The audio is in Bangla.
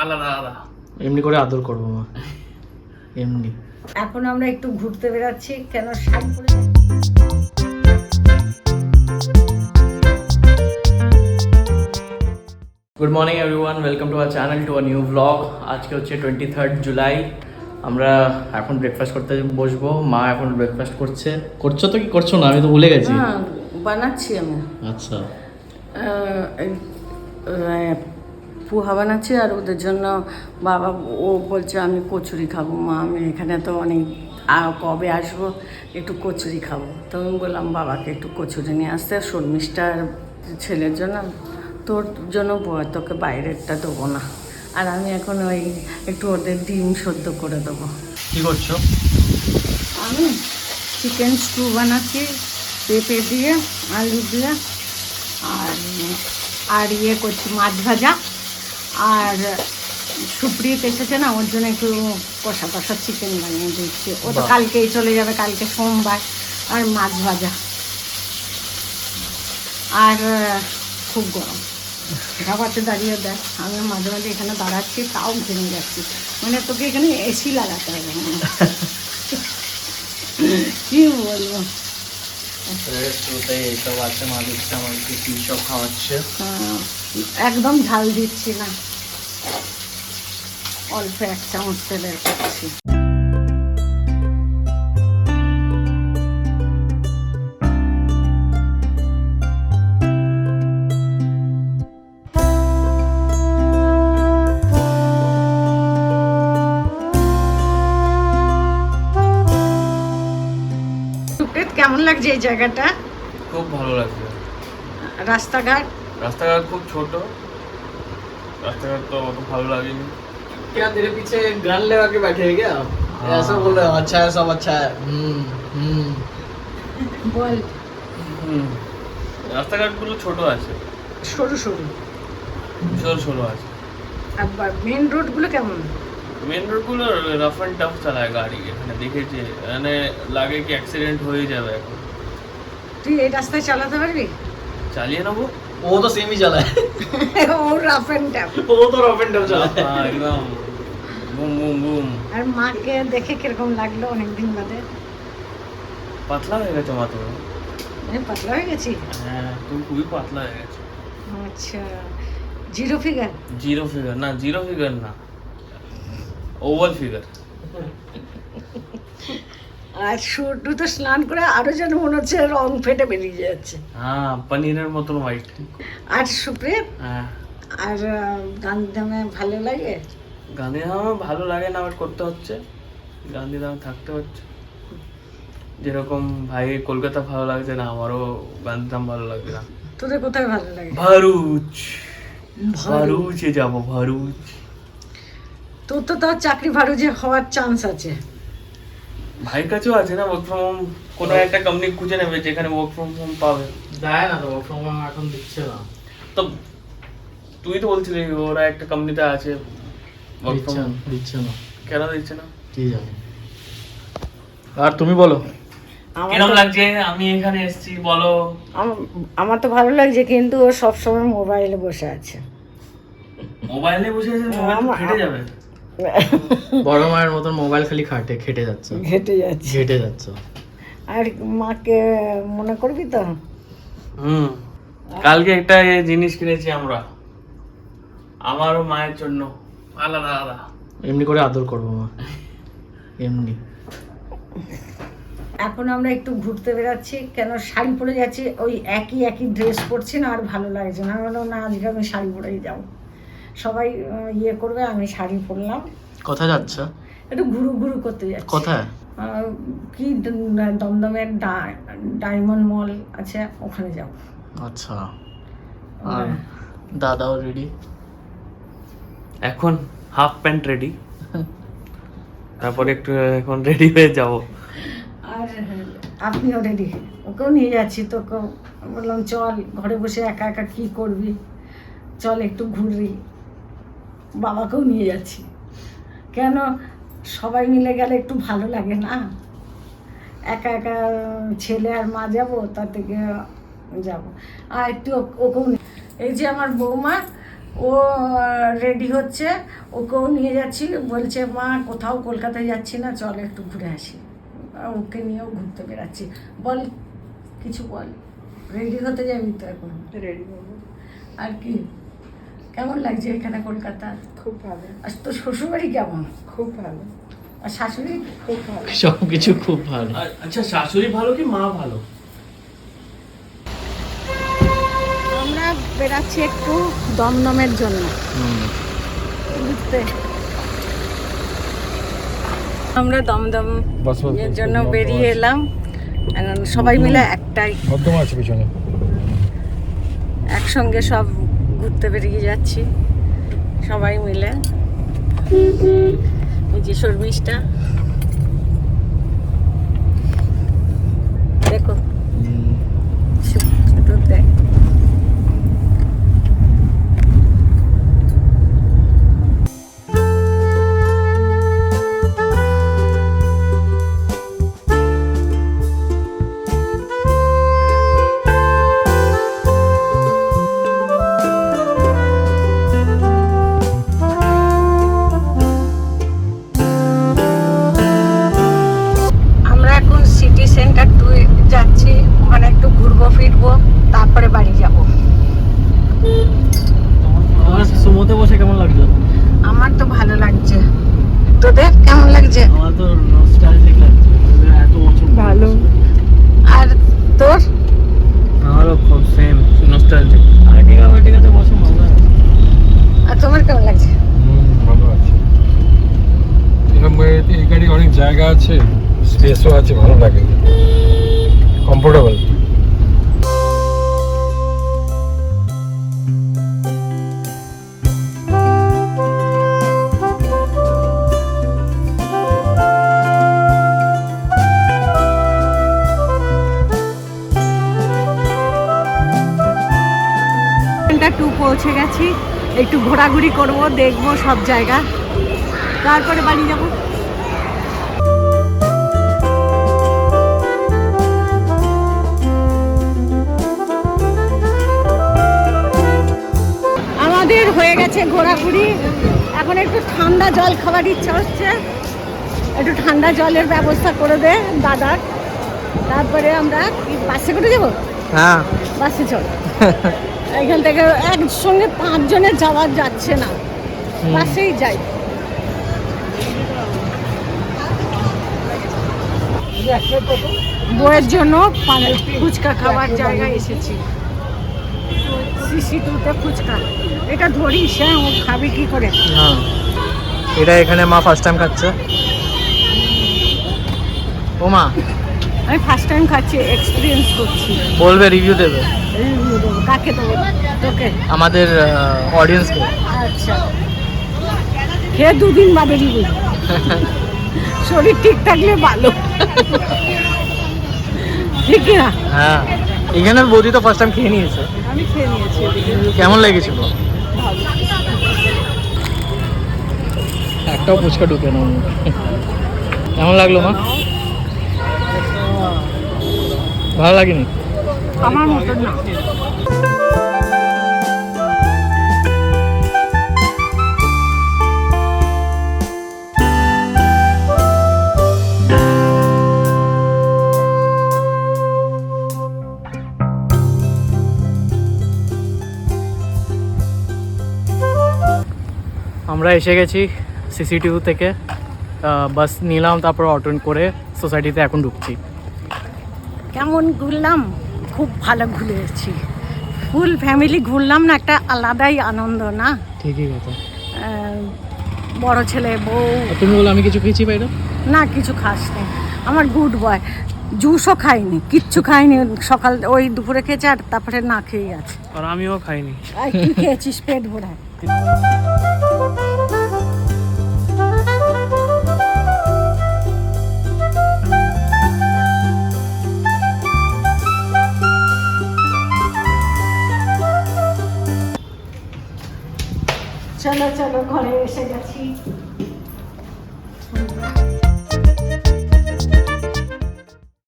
আলাদা আলাদা এমনি করে আদর করবো মা, এমনি। এখন আমরা একটু ঘুরতে বেরাচ্ছি, কেন শাড়ি পরে good morning everyone, welcome to our channel, to a new blog. আজকে হচ্ছে 23 জুলাই। আমরা এখন ব্রেকফাস্ট করতে বসবো। মা এখন ব্রেকফাস্ট করছো তো কি করছো না, আমি তো ভুলে গেছি। হ্যাঁ বানাচ্ছি আমি। আচ্ছা, পোহা বানাচ্ছি আর ওদের জন্য বাবা ও বলছে আমি কচুরি খাবো মা, আমি এখানে তো অনেক কবে আসবো, একটু কচুরি খাবো। তো আমি বললাম বাবাকে একটু কচুরি নিয়ে আসতে, শর্মিষ্ঠার ছেলের জন্য, তোর জন্য তোকে বাইরেরটা দেবো না। আর আমি এখন ওই একটু ওদের ডিম সেদ্ধ করে দেবো। কি করছো? আমি চিকেন স্টু বানাচ্ছি পেঁপে দিয়ে, আলু দিয়ে, আর ইয়ে করছি মাছ ভাজা। আর সুপ্রিত এসেছে না, ওর জন্য একটু কষা কষা চিকেন বানিয়ে দিচ্ছি। ও তো কালকেই চলে যাবে, কালকে সোমবার। আর মাছ ভাজা। আর খুব গরম, ধাবাতে দাঁড়িয়ে দেখ, আমি মাঝে মাঝে এখানে দাঁড়াচ্ছি তাও ঘেমে যাচ্ছি। মানে তোকে এখানে এসি লাগাতে হবে। কি বলবো, এইসব আছে, মা দিচ্ছে আমাকে কি সব খাওয়াচ্ছে। একদম ঝাল দিচ্ছি না, অল্প 1 চামচ তেলের করছি। কেমন লাগছে এই জায়গাটা? খুব ভালো লাগছে। রাস্তাঘাট রাস্তাঘাট খুব ছোট, রাস্তাঘাট তো অত ভালো লাগেনি। क्या तेरे पीछे गन लगा के बैठे हैं क्या? ऐसा बोल रहे हो? अच्छा है, सब अच्छा है। বল। রাস্তাঘাটগুলো ছোট আছে, সরু সরু সরু সরু আছে। আর মেন রোডগুলো কেমন? মেন রোডগুলো রাফ অ্যান্ড টাফ চালায় গাড়ি, এখানে দেখেছি, মানে লাগে কি অ্যাক্সিডেন্ট হয়ে যাবে। এখন তুই এই রাস্তায় চালাতে পারবি? চালিয়ে নেবো। वो तो सेम ही चला है। ও রাফ এন্ড টাফ। वो तो रफ एंड टफ चला है। হ্যাঁ, একদম বুম বুম বুম। আর মাকে দেখে কিরকম লাগলো অনেকদিন বাদে? পাতলা হয়ে গেছে মা তুমি। আমি পাতলা হয়ে গেছি? হ্যাঁ, তুমি খুবই পাতলা হয়ে গেছে। আচ্ছা, জিরো ফিগার? জিরো ফিগার না, জিরো ফিগার না, ওভার ফিগার। আর শুটু তো স্নান করে আরো যেন মনে হচ্ছে রং ফেটে বেরিয়ে যাচ্ছে। হ্যাঁ, পনিরের মতন হোয়াইট। আর সুপ্রিত? হ্যাঁ। আর গান্ধীধামে ভালো লাগে? গান্ধীধামে ভালো লাগে না, বাট করতে হচ্ছে, গান্ধীধামে থাকতে হচ্ছে। যেরকম ভাই কলকাতা ভালো লাগছে না, আমারও গান্ধীধাম ভালো লাগছে না। তোদের কোথায় ভালো লাগে? ভারুচ, ভারুচে যাবো, ভারুচ। তোর তো তাও চাকরি ভারুচে হওয়ার চান্স আছে। ভাইয়ের কাছেও আছে না, ওয়ার্ক ফ্রম হোম, কোনো একটা কোম্পানি খুঁজে নেবে যেখানে ওয়ার্ক ফ্রম হোম পাবে। দেয় না তো, ওয়ার্ক ফ্রম হোম এখন দিচ্ছে না তো। তুই তো বলছিলি ওরা একটা কোম্পানিতে আছে, ওয়ার্ক ফ্রম হোম দিচ্ছে না। কেন দিচ্ছে না কি জানি। আর তুমি বলো, কিরকম লাগছে? আমি এখানে এসেছি, বলো। আমার তো ভালো লাগছে, কিন্তু ও সবসময় মোবাইলে বসে আছে। মোবাইলে বসে আছে, মোবাইল তো ফেটে যাবে। বড় মায়ের মতন মোবাইল খালি খেটে যাচ্ছে। আর মাকে মনে করবি তো? কালকে একটা জিনিস কিনেছি আমরা, আমার ও মায়ের জন্য, আলাদা আলাদা। এমনি করে আদর করবো মা, এমনি। এখন আমরা একটু ঘুরতে বেরাচ্ছি, কেন শাড়ি পরে যাচ্ছি, ওই একই ড্রেস পরছি না, আর ভালো লাগছে না। আমি বললাম না, আজকে আমি শাড়ি পরেই যাবো, সবাই ইয়ে করবে, আমি শাড়ি পরলাম। কোথায় যাচ্ছ? একটু ঘুরু করতে যাচ্ছি। কোথায়? কি দমদমের ডায়মন্ড মল আছে, ওখানে যাব। আচ্ছা। আর দাদাও রেডি? এখন হাফ প্যান্ট রেডি, তারপরে একটু এখন রেডি হয়ে যাব। আর আপনিও রেডি? ওকেও নিয়ে যাচ্ছি। তো বললাম চল, ঘরে বসে একা একা কি করবি, চল একটু ঘুরি। বাবাকেও নিয়ে যাচ্ছি, কেন সবাই মিলে গেলে একটু ভালো লাগে না? একা একা ছেলে আর মা যাব, তার থেকে যাব। আর একটু ওকেও, এই যে আমার বৌমা, ও রেডি হচ্ছে, ওকেও নিয়ে যাচ্ছি, বলছে মা কোথাও কলকাতায় যাচ্ছি না, চল একটু ঘুরে আসি। ওকে নিয়েও ঘুরতে বেড়াচ্ছি। বল কিছু বল, রেডি হতে যাবি তো এখন? রেডি হবো। আর কি কেমন লাগছে এখানে কলকাতা? খুব ভালো। আর তোর শ্বশুরবাড়ি কেমন? খুব ভালো। আর শাশুড়ি? খুব ভালো। সব কিছু খুব ভালো। আচ্ছা, শাশুড়ি ভালো কি মা ভালো? আমরা বেড়াচ্ছি একটু দমদমের জন্য ঘুরতে। আমরা দমদম এর জন্য বেরিয়ে এলাম। এখন সবাই মিলে একটাই একসঙ্গে সব ঘুরতে বেরিয়ে যাচ্ছি সবাই মিলে। এই যে শর্মিষ্ঠা, দেখো ছোট দেখ। যাচ্ছি, ওখানে একটু ঘুরবো ফিরবো, তারপরে বাড়ি যাব। আমার সুমোতে বসে কেমন লাগছে? আমার তো ভালো লাগছে, তোদের কেমন লাগছে? আমার তো নস্টালজিক লাগছে, এত বছর ভালো। আর তোর? আমারও খুব সেম নস্টালজিক। আর্টিকাতে বসে মজা। আর তোমার কেমন লাগছে? ভালো আছে, এরকম এই গাড়ি অনেক জায়গা আছে, স্পেসও আছে, ভালো লাগে, কমফোর্টেবল। টু পৌঁছে গেছি, একটু ঘোরাঘুরি করব, দেখবো সব জায়গা, তারপরে বাড়ি যাব। আমাদের হয়ে গেছে ঘোরাঘুরি, এখন একটু ঠান্ডা জল খাবার ইচ্ছা হচ্ছে, একটু ঠান্ডা জলের ব্যবস্থা করে দে দাদার। তারপরে আমরা বাসে করে যাবো। হ্যাঁ, বাসে চল। এখান থেকে একসঙ্গে 5 জনের যাওয়া যাচ্ছে না, বাসেই যাই। বইয়ের জন্য ফুচকা খাবার জায়গায় এসেছি, সিসি2তে ফুচকা। এটা ধরিস, হ্যাঁ, ও খাবে কি করে? হ্যাঁ, এটা এখানে মা ফার্স্ট টাইম খাচ্ছে। ও মা, আমি ফার্স্ট টাইম খাচ্ছি, এক্সপিরিয়েন্স করছি। বলবে, রিভিউ দেবে। রিভিউ দেবো, কাকে দেবো? তোকে? আমাদের অডিয়েন্সকে। আচ্ছা, খেয়ে 2 দিন বাদে রিভিউ। শরীর ঠিক থাকলে ভালো, ঠিক না? হ্যাঁ, এখানে বৌদি তো ফার্স্ট টাইম খেয়ে নিয়েছে। আমি খেয়ে নিয়েছি। কেমন লেগেছিল? একটাও ফুচকা ঢুকে না। কেমন লাগলো মা? ভালো লাগেনি? আমার মতন না। আমরা এসে গেছি সিসি2 থেকে, বাস নিলাম, তারপর অটো করে সোসাইটিতে এখন ঢুকছি। কেমন ঘুরলাম? খুব ভালো ঘুরেছি, ফুল ফ্যামিলি ঘুরলাম না, একটা আলাদাই আনন্দ না? ঠিকই কথা। বড় ছেলে, বউ। তুমি বলো আমি কিছু খেয়েছি বাইরে? না, কিছু খাসনি, আমার গুড বয়। জুসও খাইনি, কিচ্ছু খাইনি, সকাল ওই দুপুরে খেয়েছে, আর তারপরে না খেয়ে আছে। আর আমিও খাইনি। আর কি খেয়েছিস পেট ভরায়? চলো চলো, ঘরে এসে গেছি।